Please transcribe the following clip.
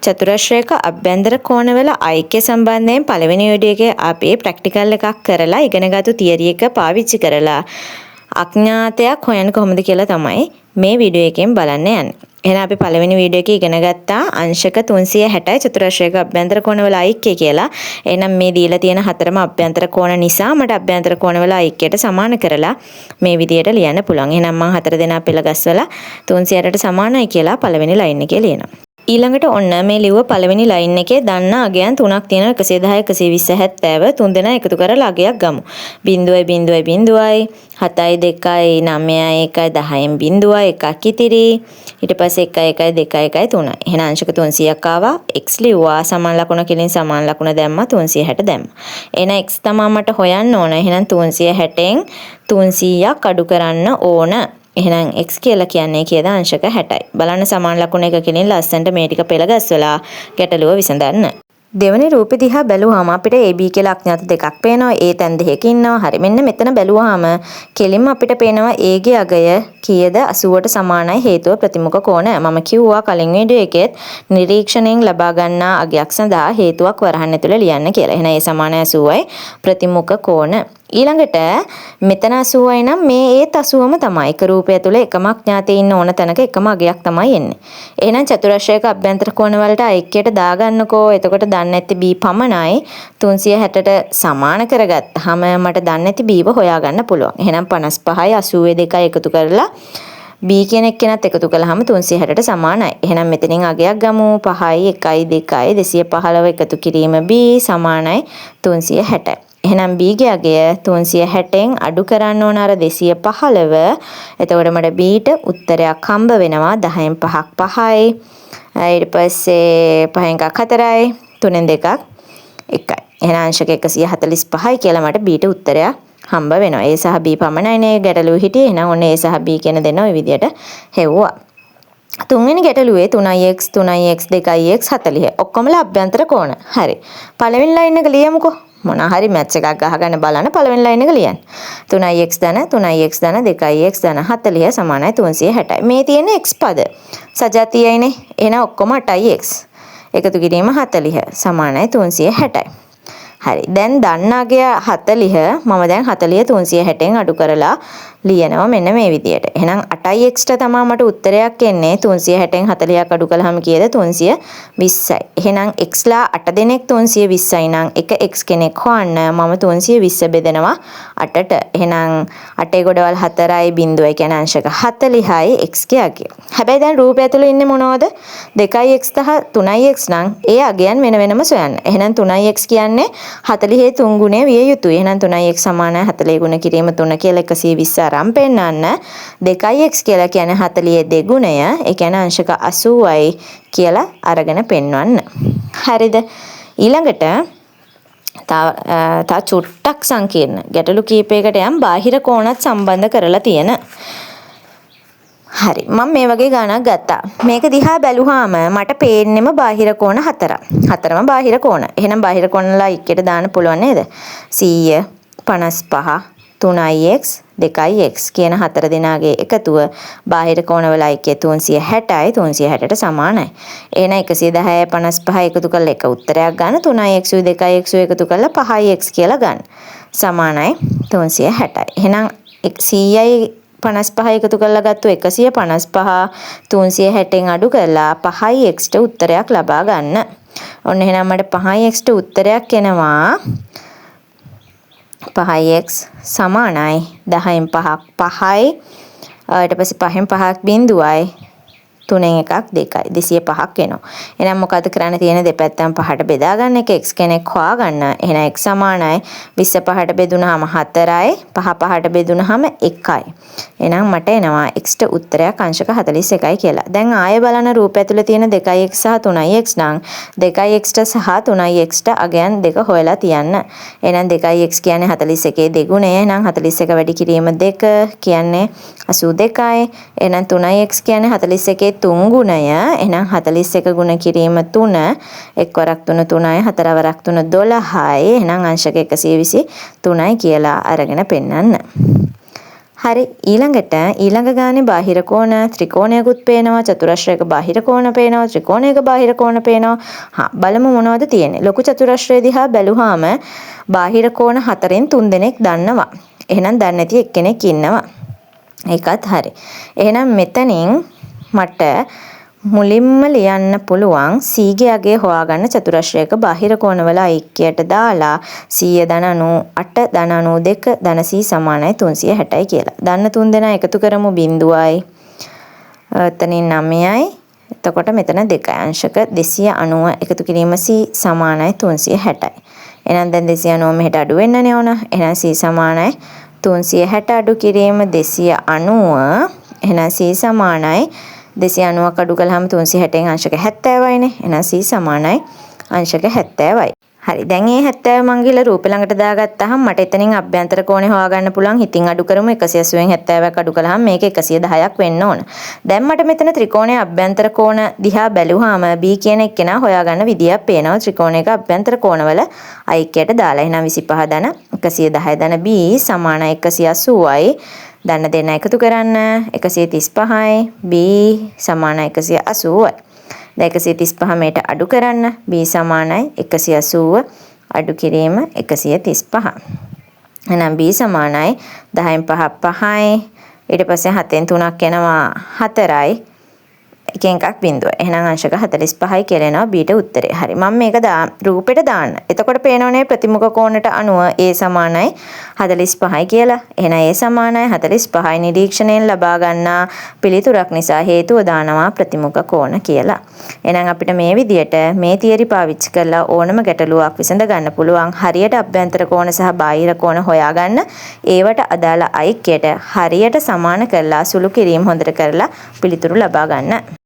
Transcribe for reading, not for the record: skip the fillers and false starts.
චතුරස්‍රයක අභ්‍යන්තර කෝණවල ඓක්‍ය සම්බන්ධයෙන් පළවෙනි වීඩියෝ එකේ අපි ප්‍රැක්ටිකල් එකක් කරලා ඉගෙනගත්තු තියරි එක පාවිච්චි කරලා අඥාතයක් හොයන්න කොහොමද කියලා තමයි මේ වීඩියෝ එකෙන් බලන්න යන්නේ. එහෙනම් අපි පළවෙනි වීඩියෝ එකේ ඉගෙන ගත්තා අංශක 360 චතුරස්‍රයක අභ්‍යන්තර කෝණවල ඓක්‍ය කියලා. එහෙනම් මේ දීලා තියෙන හතරම අභ්‍යන්තර කෝණ නිසා මට අභ්‍යන්තර කෝණවල ඓක්‍යයට සමාන කරලා මේ විදියට ලියන්න පුළුවන්. එහෙනම් මම හතර දෙනා පෙළ ගස්වලා 360ට සමානයි කියලා පළවෙනි ලයින් එකේ ලියනවා. ඊළඟට ඔන්න මේ ලිව්ව පළවෙනි ලයින් එකේ දන්න අගයන් තුනක් තියෙනවා 110 120 70 තුන් දෙනා එකතු කරලා අගයක් ගමු 0.0.0 7යි 2යි 9යි 1යි 10න් බිඳුවයි එකක් ඉතිරි ඊට පස්සේ 1යි 1යි 2යි 1යි 3යි එහෙනම් අංශක 300ක් ආවා x ලිව්වා සමාන ලකුණ කෙලින් සමාන ලකුණ දැම්මා 360 දැම්මා එහෙනම් x තමයි මට හොයන්න ඕන එහෙනම් 360න් 300ක් අඩු කරන්න ඕන එහෙනම් x කියලා කියන්නේ කීයද අංශක 60යි. බලන්න සමාන ලකුණ එකකින් ලස්සනට මේ ටික පෙළ ගැස්වලා ගැටලුව විසඳන්න. දෙවනි රූපෙ දිහා බැලුවාම අපිට AB කියලා අඥාත දෙකක් පේනවා. A තැන් දෙකක ඉන්නවා. හරි. මෙන්න මෙතන බැලුවාම කෙලින්ම අපිට පේනවා A ගේ අගය කීයද 80ට සමානයි හේතුව ප්‍රතිමුඛ කෝණ. මම කිව්වා කලින් වීඩියෝ එකෙත් නිරීක්ෂණයෙන් ලබා ගන්නා අගයක් සඳහා හේතුවක් වරහන් ඇතුළේ ලියන්න කියලා. එහෙනම් A සමානයි 80යි ප්‍රතිමුඛ කෝණ. ඊළඟට මෙතන 80යි නම් මේ ඒත් 80ම තමයි. එක රූපය තුළ එකම අඥාතයේ ඉන්න ඕන තැනක එකම අගයක් තමයි එන්නේ. එහෙනම් චතුරස්‍රයක අභ්‍යන්තර කෝණ වලට ඓක්‍යයට දාගන්නකෝ. එතකොට දන්නේ නැති b පමණයි 360ට සමාන කරගත්තාම මට දන්නේ නැති bව හොයාගන්න පුළුවන්. එහෙනම් 55යි 82යි එකතු කරලා b කියන එක්කෙනත් එකතු කළාම 360ට සමානයි. එහෙනම් මෙතනින් අගයක් ගමු 5යි 1යි 2යි 215 එකතු කිරීම b සමානයි 360යි. එහෙනම් b ගේ අගය 360න් අඩු කරන්න ඕන අර 215. එතකොට මට b ට උත්තරයක් හම්බ වෙනවා 10න් 5ක් 5යි. ඊට පස්සේ 5න් 1ක් 4යි. 3න් 2ක් 1යි. එහෙනම් අංශක 145යි කියලා මට b ට උත්තරයක් හම්බ වෙනවා. a සහ b පමණයිනේ ගැටලුව හිටියේ. එහෙනම් ඔන්න a සහ b කියන දෙන්න ওই විදියට හෙව්වා. තුන්වෙනි ගැටලුවේ 3x 3x 2x 40. ඔක්කොමලා අභ්‍යන්තර කෝණ. හරි. පළවෙනි ලයින් එක ලියමුකෝ. මොන හරි මැච් එකක් ගහගෙන බලන්න පළවෙනි ලයින් එක ලියන්න. 3x ධන 3x ධන 2x ධන 40 සමානයි 360යි. මේ තියෙන x පද සජාතියයිනේ. එහෙනම් ඔක්කොම 8x. එකතු කිරීම 40 සමානයි 360යි. හරි. දැන් දන්න අගය 40 මම දැන් 40 360න් අඩු කරලා ලියනවා මෙන්න මේ විදියට. එහෙනම් 8x ට තමයි මට උත්තරයක් එන්නේ 360න් 40ක් අඩු කළාම කීයද 320යි. එහෙනම් x ලා 8 දෙනෙක් 320යි නම් එක x කෙනෙක් හොයන්න මම 320 බෙදනවා 8ට. එහෙනම් 8 ගොඩවල් 4යි බිඳුවයි කියන්නේ අංශක 40යි x ගේ අගය. හැබැයි දැන් රූපය ඇතුළේ ඉන්නේ මොනවද? 2x සහ 3x නම් ඒ අගයන් වෙන වෙනම සොයන්න. එහෙනම් 3x කියන්නේ 40 3 ගුණය විය යුතුයි. එහෙනම් 3x සමානයි 40 ගුණ කිරීම 3 කියලා 120 අරන් පෙන්නන්න 2x කියලා කියන්නේ 42 ගුණය. ඒ කියන්නේ අංශක 80යි කියලා අරගෙන පෙන්වන්න. හරිද? ඊළඟට තා චුට්ටක් සංකීර්ණ ගැටලු කීපයකට යම් බාහිර කෝණත් සම්බන්ධ කරලා තියෙන. හරි මම මේ වගේ ගණනක් ගත්තා. මේක දිහා බැලුවාම මට පේන්නෙම බාහිර කෝණ හතරක්. හතරම බාහිර කෝණ. එහෙනම් බාහිර කෝණලා එකට දාන්න පුළුවන් නේද? 100 55 3x 2x කියන හතර දෙනාගේ එකතුව බාහිර කෝණවල ඓක්‍ය 360යි 360ට සමානයි. එහෙනම් 110 55 එකතු කරලා එක උත්තරයක් ගන්න 3x 2x එකතු කරලා 5x කියලා ගන්න. සමානයි 360යි. එහෙනම් 100යි 55 එකතු කරලා ගත්තු 155 360න් අඩු කරලා 5x ට උත්තරයක් ලබා ගන්න. ඔන්න එහෙනම් මට 5x ට උත්තරයක් එනවා 5x සමානයි 10න් 5ක් 5යි. ඊට පස්සේ 5න් 5ක් බිඳුවයි 3න් 1ක් 2යි 205ක් එනවා. එහෙනම් මොකද කරන්න තියෙන්නේ දෙපැත්තම 5ට බෙදා ගන්න එක x කෙනෙක් හොයාගන්න. එහෙනම් x සමානයි 20 5ට බෙදුනහම 4යි 5 5ට බෙදුනහම 1යි. එහෙනම් මට එනවා x ට උත්තරයක් අංශක 41යි කියලා. දැන් ආයෙ බලන රූපය ඇතුළේ තියෙන 2x සහ 3x නම් 2x ට සහ 3x ට අගයන් දෙක හොයලා තියන්න. එහෙනම් 2x කියන්නේ 41 දෙගුණය. එහෙනම් 41 වැඩි කිරීම 2 කියන්නේ 82යි. එහෙනම් 3x කියන්නේ 41 තුන් ගුණය. එහෙනම් 41 ගුණ කිරීම 3 එක් වරක් 3 3යි 4 වරක් 3 12යි. එහෙනම් අංශක 123යි කියලා අරගෙන පෙන්නන්න. හරි ඊළඟට ඊළඟ ගානේ බාහිර කෝණ ත්‍රිකෝණයකුත් පේනවා චතුරස්‍රයක බාහිර කෝණ පේනවා ත්‍රිකෝණයක බාහිර කෝණ පේනවා බලමු මොනවද තියෙන්නේ ලොකු චතුරස්‍රය දිහා බැලුවාම බාහිර කෝණ 4න් 3 දෙනෙක් දන්නවා එහෙනම් දන්නේ නැති එක්කෙනෙක් ඉන්නවා ඒකත් හරි එහෙනම් මෙතනින් මට මුලින්ම ලියන්න පුළුවන් සීගේ අගය හොයාගන්න චතුරස්‍රයක බාහිර කෝණවල ඓක්‍යයට දාලා 100 ධන 98 ධන 92 ධන c සමානයි 360යි කියලා. දන්න තුන් දෙනා එකතු කරමු බිඳුවයි. එතනින් 9යි. එතකොට මෙතන 2යි. අංශක 290 එකතු කිරීම c සමානයි 360යි. එහෙනම් දැන් 290 මෙහෙට අඩු වෙන්නනේ ඕන. එහෙනම් c සමානයි 360 අඩු කිරීම 290. එහෙනම් c සමානයි 290ක් අඩු කළාම 360න් අංශක 70යිනේ. එහෙනම් c සමානයි අංශක 70යි. හරි. දැන් මේ 70 මං ගිහලා රූපේ ළඟට දාගත්තාම මට එතනින් අභ්‍යන්තර කෝණය හොයාගන්න පුළුවන්. හිතින් අඩු කරමු 180න් 70ක් අඩු කළාම මේක 110ක් වෙන්න ඕන. දැන් මට මෙතන ත්‍රිකෝණයේ අභ්‍යන්තර කෝණ දිහා බැලුවාම b කියන එක්කෙනා හොයාගන්න විදියක් පේනවා. ත්‍රිකෝණයක අභ්‍යන්තර කෝණවල ඓක්‍යයට දාලා. එහෙනම් 25 ධන 110 ධන b සමානයි 180යි. දන්න දෙන්න එකතු කරන්න 135යි b සමානයි 180යි. දැන් 135 මේට අඩු කරන්න b සමානයි 180 අඩු කිරීම 135. එහෙනම් b සමානයි 10න් 5 5යි. ඊට පස්සේ 7න් 3ක් එනවා 4යි. එකෙන් එකක් බිඳුව. එහෙනම් අංශක 45යි කියලා එනවා b ට උත්තරේ. හරි. මම මේක රූපෙට දාන්න. එතකොට පේනෝනේ ප්‍රතිමුඛ කෝණයට අනුව a සමානයි 45යි කියලා. එහෙනම් a සමානයි 45යි නිරීක්ෂණයෙන් ලබා ගන්නා පිළිතුරක් නිසා හේතුව දානවා ප්‍රතිමුඛ කෝණ කියලා. එහෙනම් අපිට මේ විදියට මේ තියරි පාවිච්චි කරලා ඕනම ගැටලුවක් විසඳ ගන්න පුළුවන්. හරියට අභ්‍යන්තර කෝණ සහ බාහිර කෝණ හොයාගන්න. ඒවට අදාළ ඓක්‍යයට හරියට සමාන කරලා සුළු කිරීම හොඳට කරලා පිළිතුරු ලබා ගන්න.